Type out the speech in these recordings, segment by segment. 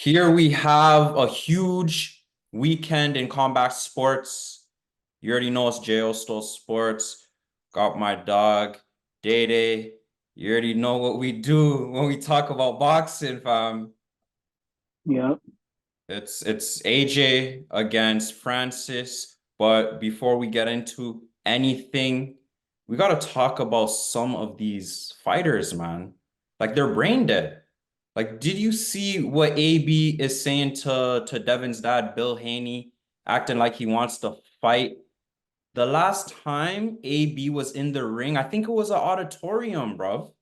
Here we have a huge weekend in combat sports. You already know it's Jayo Sto Sports. Got my dog, Day Day. You already know what we do when we talk about boxing, fam. Yep. It's AJ against Francis. But before we get into anything, we gotta talk about some of these fighters, man. Like they're brain dead. Like, did you see what AB is saying to Devin's dad, Bill Haney, acting like he wants to fight? The last time AB was in the ring, I think it was an auditorium, bro.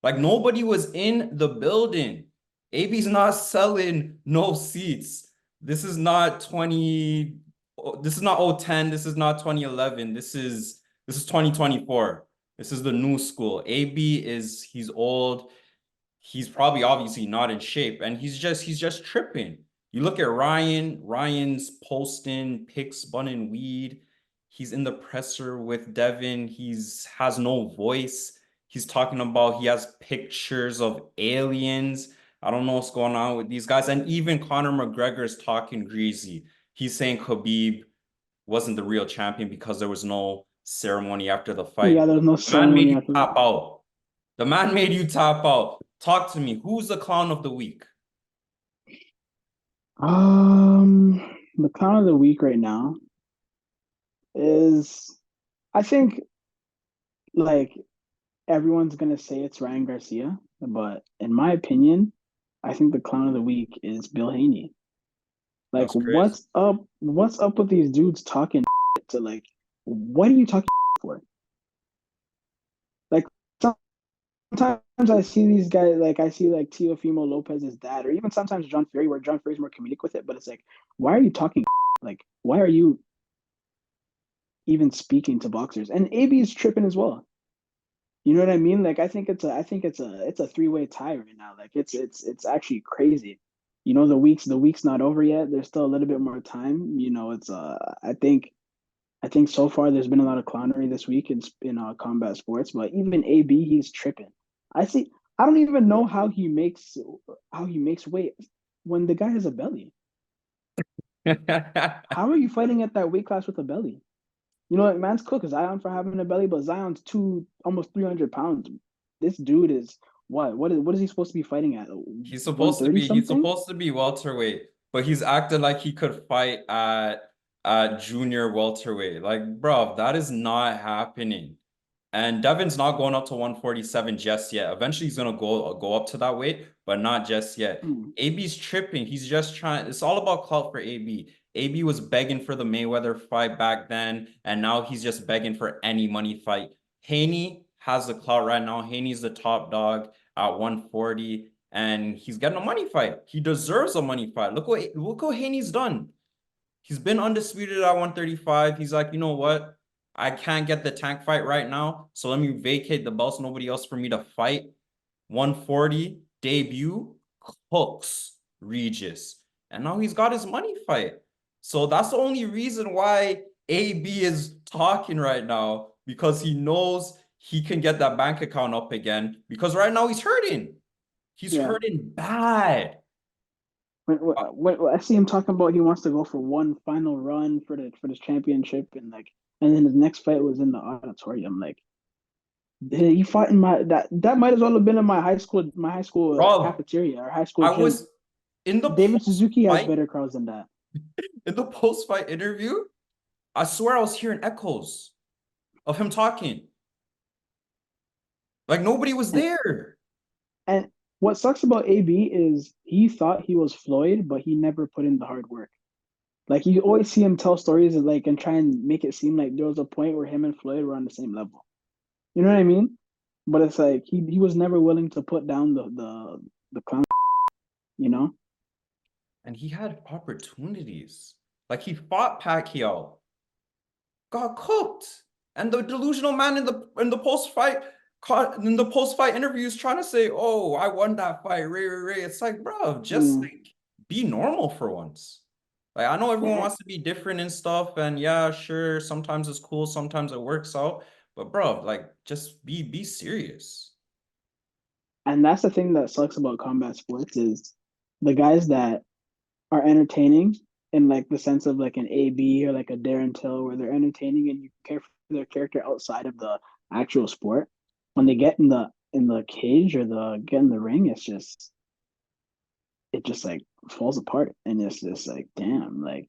Like nobody was in the building. AB's not selling no seats. This is not 20, this is not 010, this is not 2011. This is 2024. This is the new school. AB is he's old. He's probably obviously not in shape and he's just tripping. You look at Ryan's posting pics, bunning weed. He's in the presser with Devin. He's has no voice. He's talking about he has pictures of aliens. I don't know what's going on with these guys. And even Conor McGregor is talking greasy. He's saying Khabib wasn't the real champion because there was no ceremony after the fight. Yeah, there's no Man made ceremony you after that. tap out. The man made you tap out. Talk to me. Who's the clown of the week? The clown of the week right now is, I think, like everyone's gonna say it's Ryan Garcia, but in my opinion, I think the clown of the week is Bill Haney. Like, That's crazy. what's up? What's up with these dudes talking to like? What are you talking for? Like, sometimes I see these guys, like I see like Teofimo Lopez's dad, or even sometimes John Fury, where John Fury's more comedic with it. But it's like, why are you talking? Like, why are you even speaking to boxers? And AB is tripping as well. You know what I mean? Like, I think it's a three-way tie right now. Like, it's actually crazy. You know, the week's not over yet. There's still a little bit more time. You know, it's I think so far there's been a lot of clownery this week in combat sports, but even AB, he's tripping. I see. I don't even know how he makes weight when the guy has a belly. How are you fighting at that weight class with a belly? You know what? Man's cook Zion for having a belly, but Zion's almost 300 pounds. This dude is what is he supposed to be fighting at? He's One supposed to thirty be he's something? supposed to be welterweight, but he's acting like he could fight at junior welterweight. Like, bro, that is not happening. And Devin's not going up to 147 just yet. Eventually he's gonna go up to that weight, but not just yet. Hmm. AB's tripping. He's just trying. It's all about clout for AB. AB was begging for the Mayweather fight back then, and now he's just begging for any money fight. Haney has the clout right now. Haney's the top dog at 140, and he's getting a money fight. He deserves a money fight. Look what Haney's done. He's been undisputed at 135. He's like, you know what? I can't get the tank fight right now. So let me vacate the belts. Nobody else for me to fight. 140 debut, hooks Regis. And now he's got his money fight. So that's the only reason why AB is talking right now, because he knows he can get that bank account up again. Because right now he's hurting. He's Yeah. hurting bad. When I see him talking about he wants to go for one final run for this championship, and then his next fight was in the auditorium. Like, he fought in that might as well have been in my high school Bro, cafeteria or high school I gym. was in the David post Suzuki has fight better crowds than that. in the post fight interview. I swear I was hearing echoes of him talking. Like nobody was And there. and what sucks about AB is he thought he was Floyd, but he never put in the hard work. Like, you always see him tell stories and try and make it seem like there was a point where him and Floyd were on the same level. You know what I mean? But it's like he was never willing to put down the clown, you know? And he had opportunities. Like he fought Pacquiao, got cooked. And the delusional man in the post fight interviews trying to say, "Oh, I won that fight, Ray." It's like, bro, just Mm. like be normal for once. Like I know everyone And wants to be different and stuff, and yeah, sure, sometimes it's cool, sometimes it works out, but bro, like just be serious. and that's the thing that sucks about combat sports is the guys that are entertaining in like the sense of like an AB or like a Darren Till, where they're entertaining and you care for their character outside of the actual sport. When they get in the cage or the get in the ring, it just like falls apart, and it's just like damn, like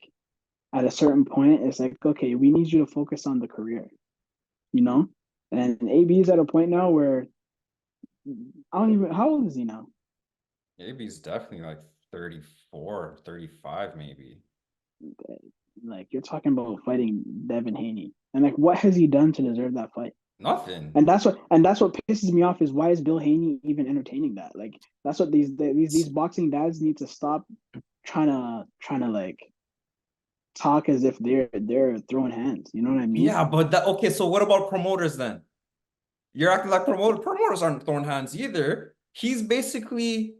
at a certain point, it's like okay, we need you to focus on the career, you know. And AB is at a point now where I don't even. How old is he now? Maybe he's definitely like 34, 35 maybe. Like you're talking about fighting Devin Haney, and like what has he done to deserve that fight? Nothing. And that's what pisses me off is why is Bill Haney even entertaining that? Like that's what these boxing dads need to stop trying to like talk as if they're throwing hands. You know what I mean? Yeah, but that okay, so what about promoters then? You're acting like promoters aren't throwing hands either. He's basically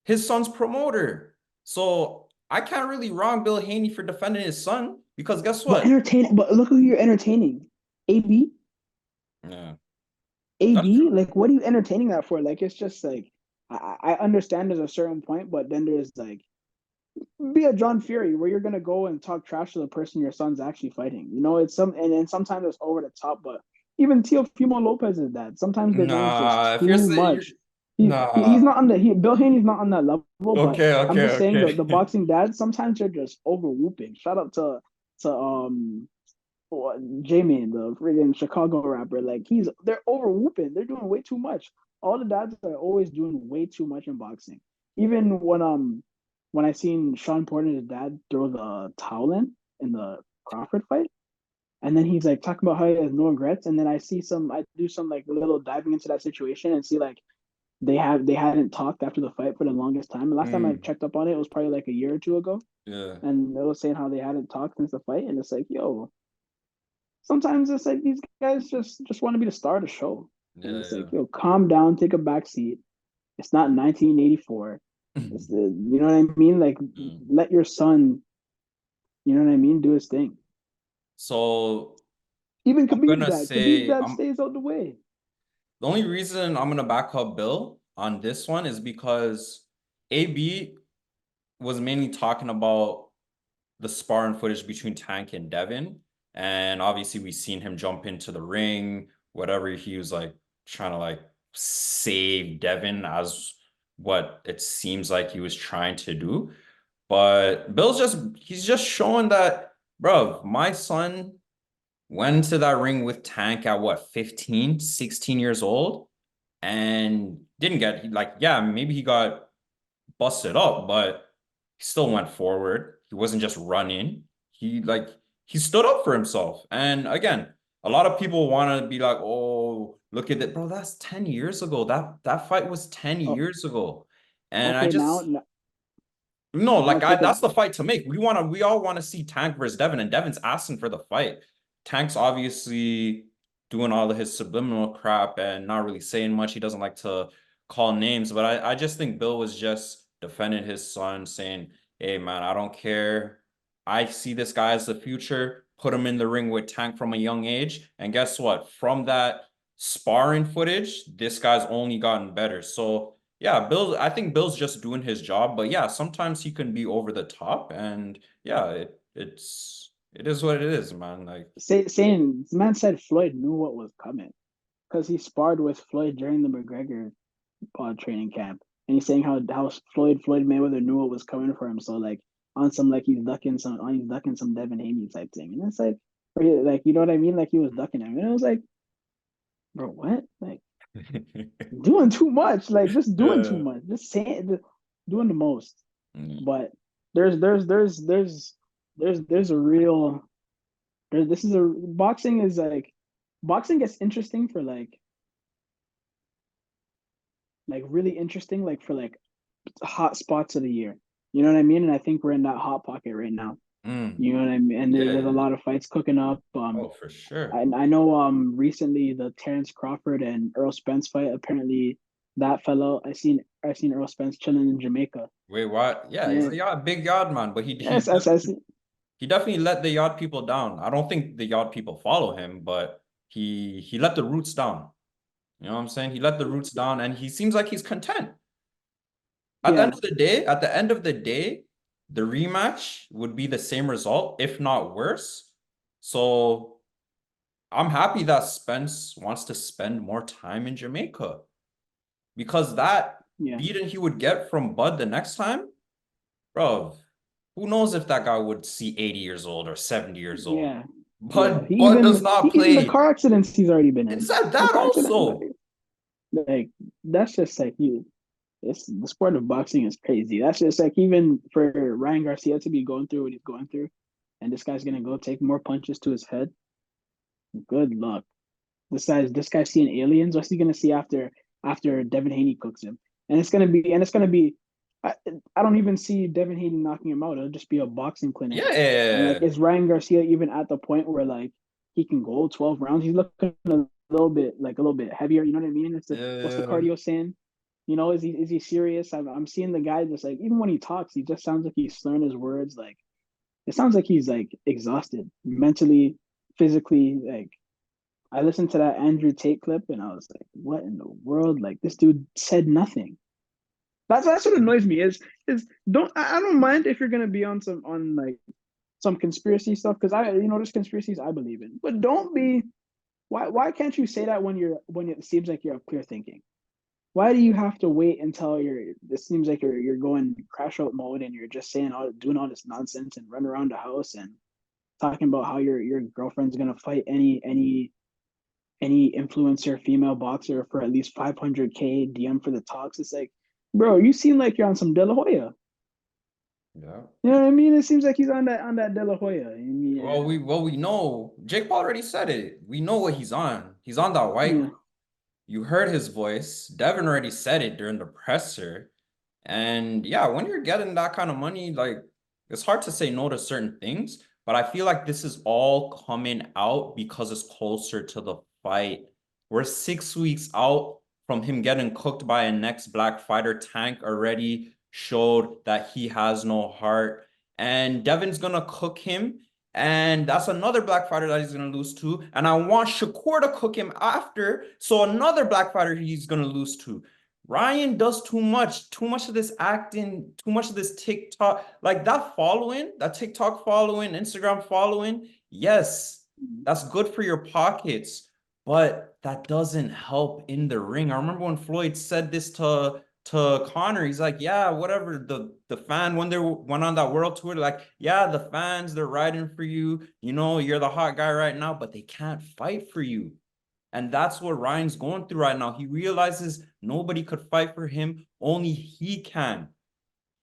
his son's promoter. So I can't really wrong Bill Haney for defending his son because guess But what? entertain. But look who you're entertaining. AB, Yeah, that's AB. true. Like what are you entertaining that for? Like it's just like I understand there's a certain point, but then there's like be a John Fury where you're gonna go and talk trash to the person your son's actually fighting. You know, it's and sometimes it's over the top, but even Teofimo Lopez is that. Sometimes they're going just Nah, if you're too saying you're much. He's nah. not on Bill Haney's not on that level, but Okay, I'm okay, just saying the okay. boxing dads sometimes they're just over whooping. Shout out to J-Man, the friggin' Chicago rapper. Like they're over whooping. They're doing way too much. All the dads are always doing way too much in boxing. Even when I seen Sean Porter's dad throw the towel in the Crawford fight, and then he's like talking about how he has no regrets, and then I do some like little diving into that situation and see like they hadn't talked after the fight for the longest time. The last time I Mm, checked up on it, it was probably like a year or two ago, yeah, and it was saying how they hadn't talked since the fight, and it's like, yo, sometimes it's like these guys just want to be the star of the show. And it's like, yeah, yo, calm down, take a back seat. It's not 1984. yeah. You know what I mean? Like, Yeah. let your son, you know what I mean, do his thing. So Even I'm gonna Khabib's say dad I'm stays out the way. the only reason I'm gonna back up Bill on this one is because AB was mainly talking about the sparring footage between Tank and Devin. And obviously we seen him jump into the ring, whatever he was like trying to like save Devin as what it seems like he was trying to do. But he's just showing that, bro, my son went into that ring with Tank at what, 15, 16 years old and didn't get like, yeah, maybe he got busted up, but he still went forward. He wasn't just running. He stood up for himself. And again, a lot of people want to be like, "Oh, look at that, bro. That's 10 years ago. That fight was 10 Oh, years ago." And I okay, just no, now like I take a that's the fight to make. We all want to see Tank versus Devin, and Devin's asking for the fight. Tank's obviously doing all of his subliminal crap and not really saying much. He doesn't like to call names, but I just think Bill was just defending his son, saying, "Hey man, I don't care. I see this guy as the future. Put him in the ring with Tank from a young age, and guess what? From that sparring footage, this guy's only gotten better." So yeah, I think Bill's just doing his job, but yeah, sometimes he can be over the top and yeah, it is what it is, man. Like saying this man said Floyd knew what was coming because he sparred with Floyd during the McGregor training camp, and he's saying how Floyd Mayweather knew what was coming for him. So like on some like he's ducking some Devin Haney type thing, and it's like like you know what I mean? Like he was ducking him, and it was like, bro, what? Like doing too much, like just doing too yeah. much, just saying, doing the most. Mm. But there's there's there's there's there's a real this is a boxing gets interesting for like really interesting like for like hot spots of the year. You know what I mean? And I think we're in that hot pocket right now. Mm. You know what I mean? And Yeah, there's a yeah. lot of fights cooking up. Oh, for sure. I know recently the Terrence Crawford and Earl Spence fight. Apparently that fellow I seen Earl Spence chilling in Jamaica. Wait, what? Yeah, he's Yeah, a big yard man, but yes, I see. he definitely let the yard people down. I don't think the yard people follow him, but he let the roots down. You know what I'm saying? He let the roots down and he seems like he's content. At the end Yeah, of the day, the rematch would be the same result, if not worse. So I'm happy that Spence wants to spend more time in Jamaica because that yeah, beating he would get from Bud the next time, bro, who knows if that guy would see 80 years old or 70 years old. yeah, yeah. Bud does not Even the play. car accidents he's already been And in. said The that car accident, also. like that's just like you. It's the sport of boxing is crazy. That's just like even for Ryan Garcia to be going through what he's going through, and this guy's gonna go take more punches to his head. Good luck. This guy's seeing aliens. What's he gonna see after Devin Haney cooks him? And it's gonna be. I, I don't even see Devin Haney knocking him out. It'll just be a boxing clinic. And like, Yeah. is Ryan Garcia even at the point where like he can go 12 rounds? He's looking a little bit heavier. You know what I mean? What's the Yeah. cardio saying? Is he serious? I'm seeing the guy just like even when he talks, he just sounds like he's slurring his words. Like it sounds like he's like exhausted mentally, physically. Like I listened to that Andrew Tate clip and I was like, what in the world? Like this dude said nothing. That's what annoys me is I don't mind if you're gonna be on like some conspiracy stuff because there's conspiracies I believe in, but don't be why can't you say that when it seems like you're clear thinking? Why do you have to wait until it seems like you're going crash out mode and you're just doing all this nonsense and run around the house and talking about how your girlfriend's gonna fight any influencer female boxer for at least 500K DM for the talks. It's like, bro, you seem like you're on some De La Hoya. Yeah. You know what I mean? It seems like he's on that De La Hoya. And Well, we know. Jake Paul already said it. We know what he's on. He's on that white. yeah, You heard his voice. Devin already said it during the presser. And yeah, when you're getting that kind of money, like it's hard to say no to certain things, but I feel like this is all coming out because it's closer to the fight. We're 6 weeks out from him getting cooked by a next black fighter. Tank already showed that he has no heart. And Devin's gonna cook him. And that's another black fighter that he's gonna lose to. And I want Shakur to cook him after. So another black fighter he's gonna lose to. Ryan does too much of this acting, too much of this TikTok, like that TikTok following, Instagram following. Yes, that's good for your pockets, but that doesn't help in the ring. I remember when Floyd said this to Connor. He's like, yeah, whatever. The fan when they went on that world tour, like, yeah, the fans they're riding for you. You know, you're the hot guy right now, but they can't fight for you. And that's what Ryan's going through right now. He realizes nobody could fight for him, only he can.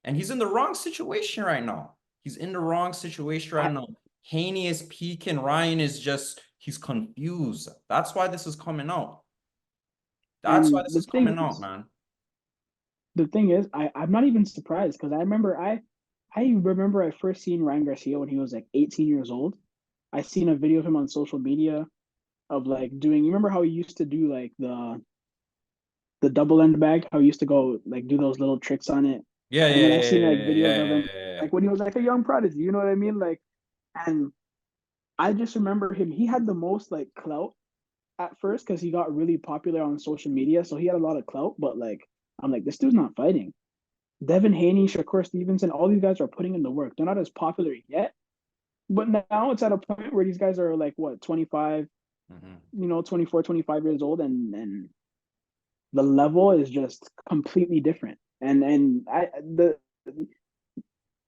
And he's in the wrong situation right now. He's in the wrong situation right I, now. Haney is peaking. Ryan is just, he's confused. That's why this is coming out. That's why and this is coming out, man. the thing is, I'm not even surprised because I remember I first seen Ryan Garcia when he was like 18 years old. I seen a video of him on social media of like doing. You remember how he used to do like the double end bag? How he used to go like do those little tricks on it. Yeah, And yeah, then I yeah, seen like yeah, videos yeah, of yeah, him yeah, yeah. like when he was like a young prodigy. You know what I mean? Like, and I just remember him. He had the most like clout at first because he got really popular on social media, so he had a lot of clout. But like, I'm like, this dude's not fighting. Devin Haney, Shakur Stevenson, all these guys are putting in the work. They're not as popular yet, but now it's at a point where these guys are like what 25, Mhm. 24, 25 years old, and the level is just completely different. And the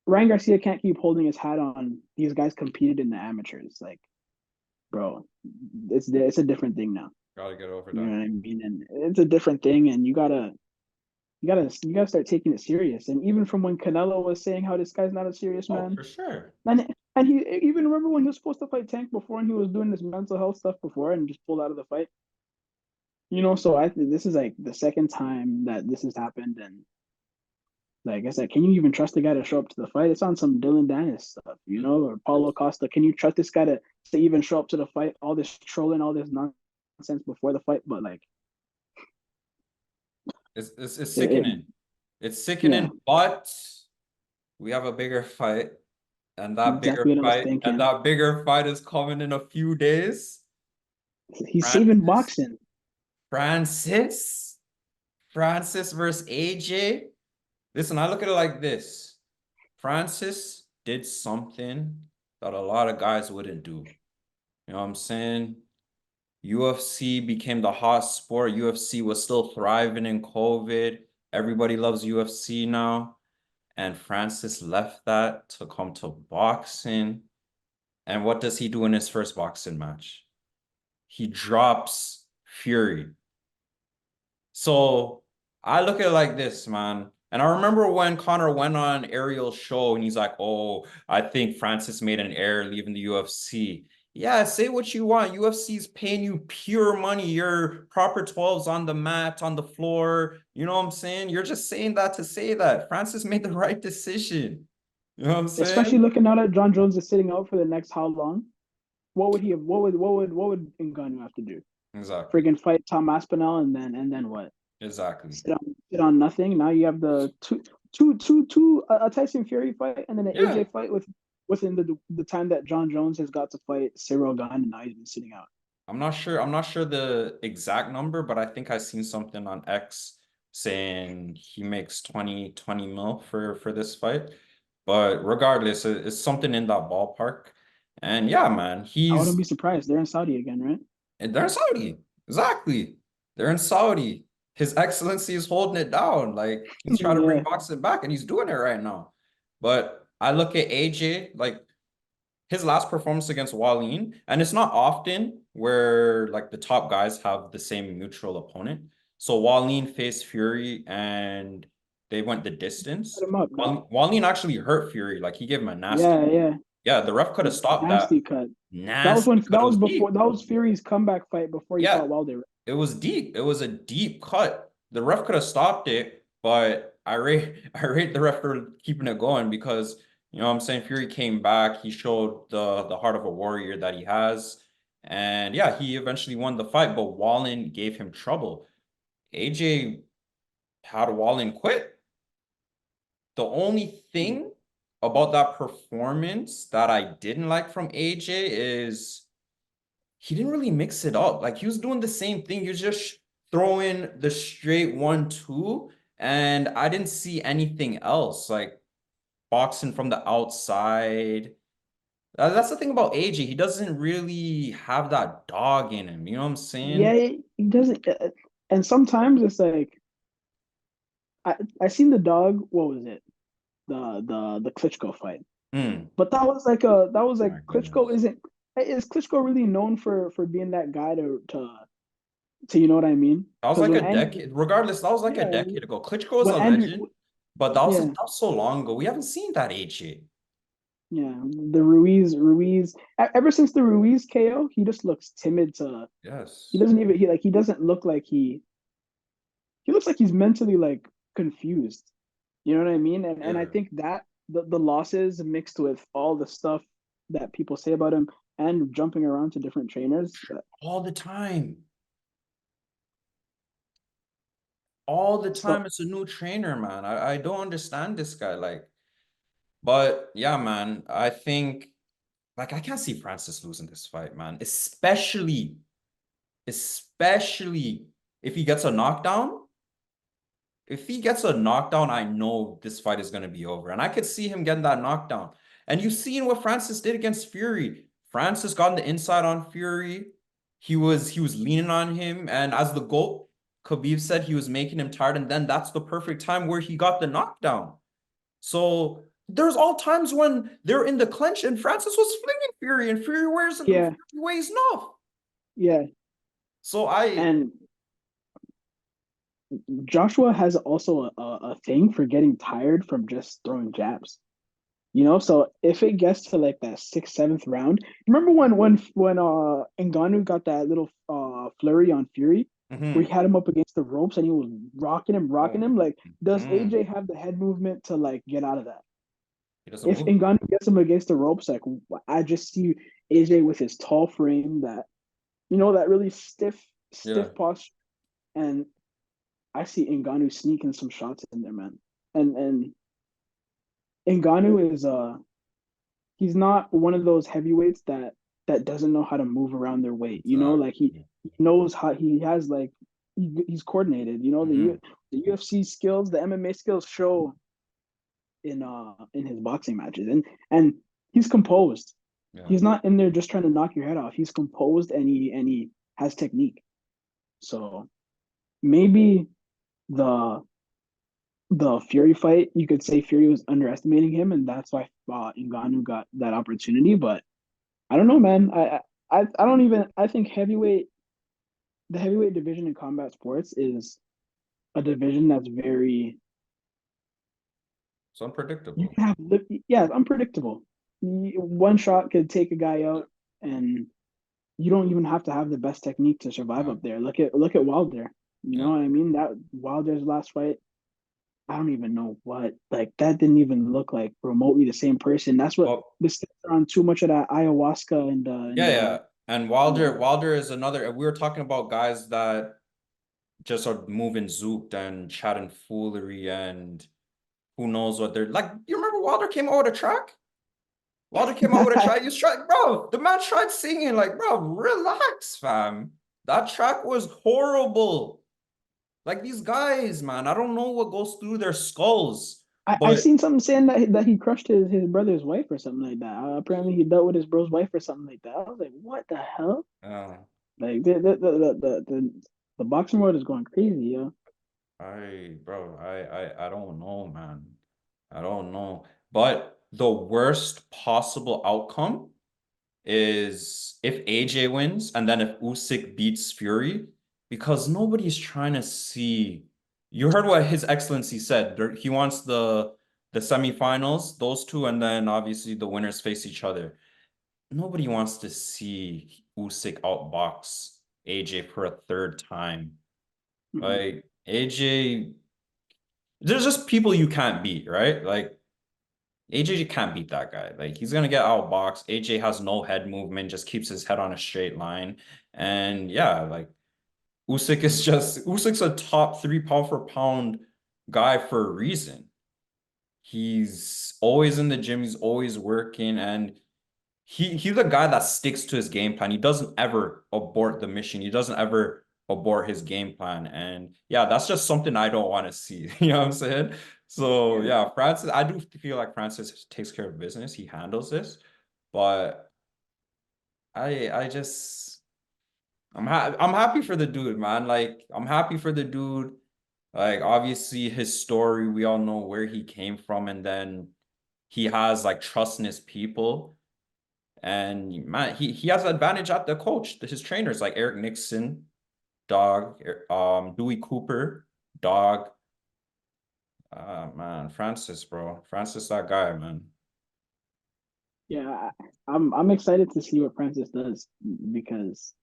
Ryan Garcia can't keep holding his hat on. These guys competed in the amateurs, like bro. It's a different thing now. Gotta get over You know that. what I mean? And it's a different thing, and you gotta start taking it serious. And even from when Canelo was saying how this guy's not a serious Oh, man, for sure. and he even remember when he was supposed to fight Tank before, and he was doing this mental health stuff before, and just pulled out of the fight. So I think this is like the second time that this has happened, and like I said, can you even trust the guy to show up to the fight? It's on some Dylan Dennis stuff, or Paulo Costa. Can you trust this guy to even show up to the fight? All this trolling, all this nonsense before the fight, but like It's it sickening. It's yeah, sickening, but we have a bigger fight. exactly what I was And thinking. that bigger fight is coming in a few days. He's saving Francis, boxing. Francis, Francis versus AJ. Listen, I look at it like this. Francis did something that a lot of guys wouldn't do. You know what I'm saying? UFC became the hot sport. UFC was still thriving in COVID. Everybody loves UFC now. And Francis left that to come to boxing. And what does he do in his first boxing match? He drops Fury. So I look at it like this, man. And I remember when Connor went on Ariel's show and he's like, oh, I think Francis made an error leaving the UFC. Yeah, say what you want. UFC's paying you pure money. Your proper 12s on the mat, on the floor. You know what I'm saying? You're just saying that to say that. Francis made the right decision. You know what I'm Especially saying? looking out at John Jones is sitting out for the next how long? What would he have? What would Ngannou have to do? Exactly. Friggin' fight Tom Aspinall and then what? Exactly. Sit on nothing. Now you have the two a Tyson Fury fight and then an Yeah. AJ fight within the time that John Jones has got to fight Cyril Gane and now he's been sitting out. I'm not sure the exact number, but I think I seen something on X saying he makes 20 mil for this fight. But regardless, it's something in that ballpark. And yeah, man, I wouldn't be surprised. They're in Saudi again, right? they're in Saudi. Exactly. They're in Saudi. His Excellency is holding it down. Like he's trying to bring Yeah. boxing back, and he's doing it right now. But I look at AJ, like his last performance against Wallin, and it's not often where like the top guys have the same neutral opponent. So Wallin faced Fury and they went the Cut distance. him up, no? Wallin actually hurt Fury, like he gave him a nasty. Yeah, yeah. Yeah, the ref could have stopped that. Nasty cut. Nasty cut. That It was was before deep. that was Fury's comeback fight before he Yeah, fought Wilder. it was deep. It was a deep cut. The ref could have stopped it, but I rate the ref for keeping it going because you know what I'm saying Fury came back. He showed the heart of a warrior that he has. And yeah, he eventually won the fight, but Wallin gave him trouble. AJ had Wallin quit. The only thing about that performance that I didn't like from AJ is he didn't really mix it up. Like he was doing the same thing. He was just throwing the straight 1-2, and I didn't see anything else. Like boxing from the outside. That's the thing about AJ. He doesn't really have that dog in him. You know what I'm Yeah, saying? he doesn't. And sometimes it's like I seen the dog. What was it? The Klitschko fight. Hmm. But that was like My Klitschko goodness. isn't is Klitschko really known for being that guy to you know what I mean? That was Because like when a Andrew decade. Regardless, that was like a yeah decade ago. Klitschko is when a Andrew legend, but that was yeah that was so long ago. We haven't seen that AJ. yeah the Ruiz ever since the Ruiz KO he just looks timid to he Yes. doesn't even he doesn't look like he looks like he's mentally like confused. You know what I mean? And I Yeah. think that the losses mixed with all the stuff that people say about him and jumping around to different trainers. All the time. All the So time it's a new trainer, man. I don't understand this guy. Like, but yeah, man, I think like I can't see Francis losing this fight, man. Especially if he gets a knockdown. If he gets a knockdown, I know this fight is gonna be over. And I could see him getting that knockdown. And you've seen what Francis did against Fury. Francis got on the inside on Fury. He was leaning on him. And as the GOAT, Khabib said he was making him tired. And then that's the perfect time where he got the knockdown. So there's all times when they're in the clinch and Francis was flinging Fury and Fury yeah, weighs enough. yeah. So I And Joshua has also a thing for getting tired from just throwing jabs. You know, so if it gets to like that sixth, seventh round, remember when Ngannou got that little flurry on Fury, where he mhm. had him up against the ropes and he was rocking Oh, him. Like, does mhm. AJ have the head movement to like get out of that? He doesn't If move. Ngannou gets him against the ropes, like I just see AJ with his tall frame, that you know that really Yeah. stiff posture, and I see Ngannou sneaking some shots in there, man. And Ngannou is he's not one of those heavyweights that doesn't know how to move around their weight. You know, like Exactly. he knows how he has like he's coordinated. You know, Hmm. the UFC skills, the MMA skills show in his boxing matches, and he's composed. Yeah. He's not in there just trying to knock your head off. He's composed and he has technique. So maybe the the Fury fight, you could say Fury was underestimating him, and that's why Ngannou got that opportunity. But I don't know, man. I don't even. I think the heavyweight division in combat sports is a division that's very It's you unpredictable. can have yeah, it's unpredictable. One shot could take a guy out, and you don't even have to have the best technique to survive Yeah. up there. Look at Wilder. You know Yeah. what I mean? That Wilder's last fight, I don't even know what like that didn't even look like remotely the same person. That's what Well, this on too much of that ayahuasca yeah, yeah. And and the Wilder is another. We were talking about guys that just are moving zooped and chatting foolery and who knows what they're like. You remember Wilder came out with a track? Wilder came out with a track. You tried, bro. The man tried singing, like, bro, relax, fam. That track was horrible. Like these guys, man, I don't know what goes through their skulls, I but seen something saying that he crushed his brother's wife or something like that. Apparently he dealt with his bro's wife or something like that. I was like, what the hell? uh, Like the boxing world is going crazy, yo. I don't know, man. I don't know. But the worst possible outcome is if AJ wins and then if Usyk beats Fury, because nobody's trying to see. You heard what His Excellency said. He wants the semifinals, those two, and then obviously the winners face each other. Nobody wants to see Usyk outbox AJ for a third time. Mhm. Like AJ, there's just people you can't beat, right? Like AJ can't beat that guy. Like he's gonna get outboxed. AJ has no head movement, just keeps his head on a straight line. And yeah, like Usyk's a top 3 pound for pound guy for a reason. He's always in the gym, he's always working, and he's a guy that sticks to his game plan. He doesn't ever abort the mission. He doesn't ever abort his game plan. And yeah, that's just something I don't want to see. You know what I'm saying? So Yeah. yeah, Francis, I do feel like Francis takes care of business. He handles this, but I just I'm happy for the dude, man. Like I'm happy for the dude. Like obviously his story, we all know where he came from, and then he has like trust in his people. And man, he has an advantage at the coach, his trainers like Eric Nixon, dog, Dewey Cooper, dog. Man, Francis, bro. Francis, that guy, man. Yeah, I'm excited to see what Francis does because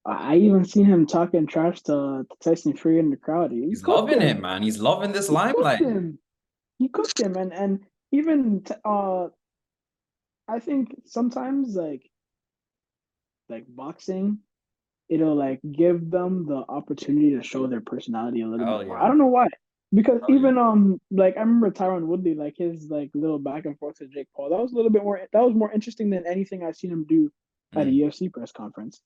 I even seen him talking trash to Tyson Fury in the crowd. He He's cooked loving it, him. man. He's loving this He cooked limelight. him. He cooked him, and even I think sometimes like boxing, it'll like give them the opportunity to show their personality a little bit Hell more. I yeah. don't know why. Because Hell yeah. even like I remember Tyron Woodley, like his like little back and forth to Jake Paul. That was a little bit more that was more interesting than anything I've seen him do at a Mm. UFC press conference.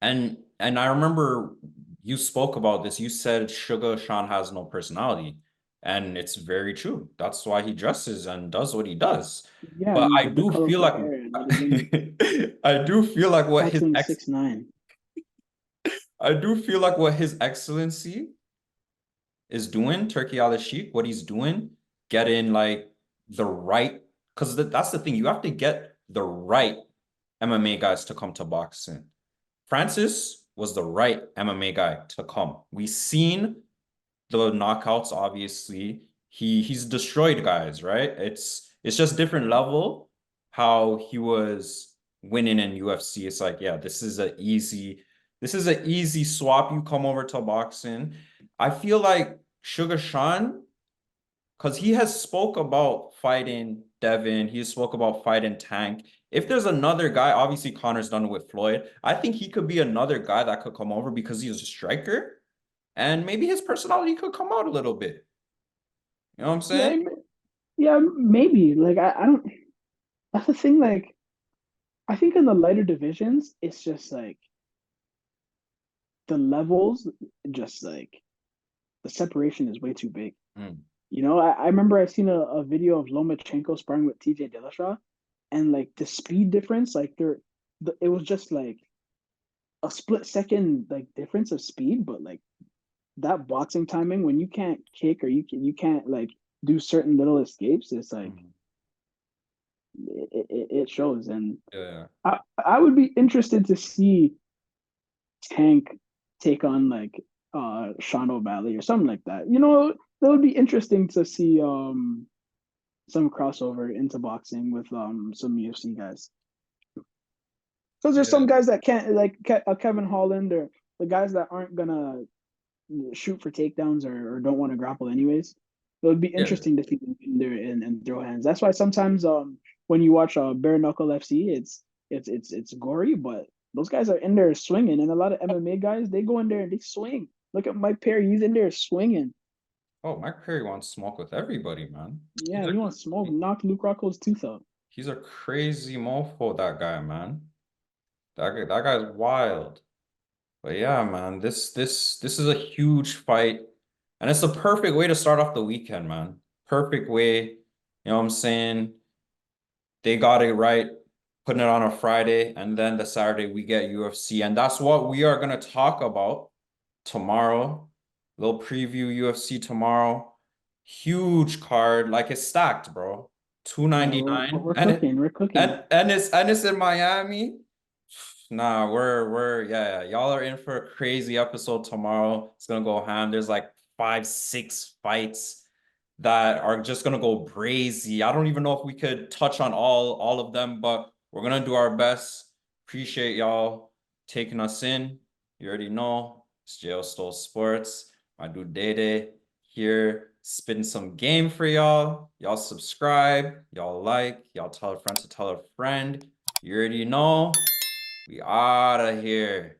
And I remember you spoke about this. You said Sugar Sean has no personality. And it's very true. That's why he dresses and does what he does. Yeah, But and I the do feel colorful like hair at the gym. I do feel like Tattooing 6'9". I do feel like what His Excellency is doing, Turkey Al Sheikh, what he's doing, getting like the right, because that's the thing, you have to get the right MMA guys to come to boxing. Francis was the right MMA guy to come. We seen the knockouts, obviously. He's destroyed guys, right? It's just different level how he was winning in UFC. It's like, yeah, this is an easy swap. You come over to boxing. I feel like Sugar Sean, because he has spoke about fighting Devin, he spoke about fighting Tank. If there's another guy, obviously Connor's done it with Floyd. I think he could be another guy that could come over because he's a striker and maybe his personality could come out a little bit. You know what I'm saying? Yeah, yeah, maybe. Like I don't. That's the thing. Like I think in the lighter divisions, it's just like the levels just like the separation is way too big. Mm. You know, I remember I seen a video of Lomachenko sparring with TJ Dillashaw, and like the speed difference, like it was just like a split second like difference of speed, but like that boxing timing when you can't kick or you can't like do certain little escapes, it's like Mm. it shows. And Yeah. I would be interested to see Tank take on like Sean O'Malley or something like that. You know, that would be interesting to see some crossover into boxing with some UFC guys. Because there's some Yeah. guys that can't like Kevin Holland or the guys that aren't gonna shoot for takedowns or don't want to grapple anyways. It would be Yeah. interesting to see them in there and throw hands. That's why sometimes when you watch Bare Knuckle FC, it's gory, but those guys are in there swinging, and a lot of MMA guys they go in there and they swing. Look at Mike Perry, he's in there swinging. Oh, Mike Perry wants smoke with everybody, man. Yeah, he wants smoke, knock Luke Rockho's tooth out. He's a crazy mofo, that guy, man. That guy's wild. But yeah, man, this is a huge fight. And it's the perfect way to start off the weekend, man. Perfect way. You know what I'm saying? They got it right, putting it on a Friday, and then the Saturday we get UFC. And that's what we are gonna talk about tomorrow. Little preview UFC tomorrow. Huge card, like it's stacked, bro. Yeah, 299. we're cooking, we're cooking. And it's in Miami. Nah, we're yeah, y'all are in for a crazy episode tomorrow. It's gonna go ham. There's like 5, 6 fights that are just gonna go crazy. I don't even know if we could touch on all of them, but we're gonna do our best. Appreciate y'all taking us in. You already know it's Jayo Sto Sports. My dude Day here spitting some game for y'all. Y'all subscribe, y'all like, y'all tell a friend to tell a friend. You already know. We out of here.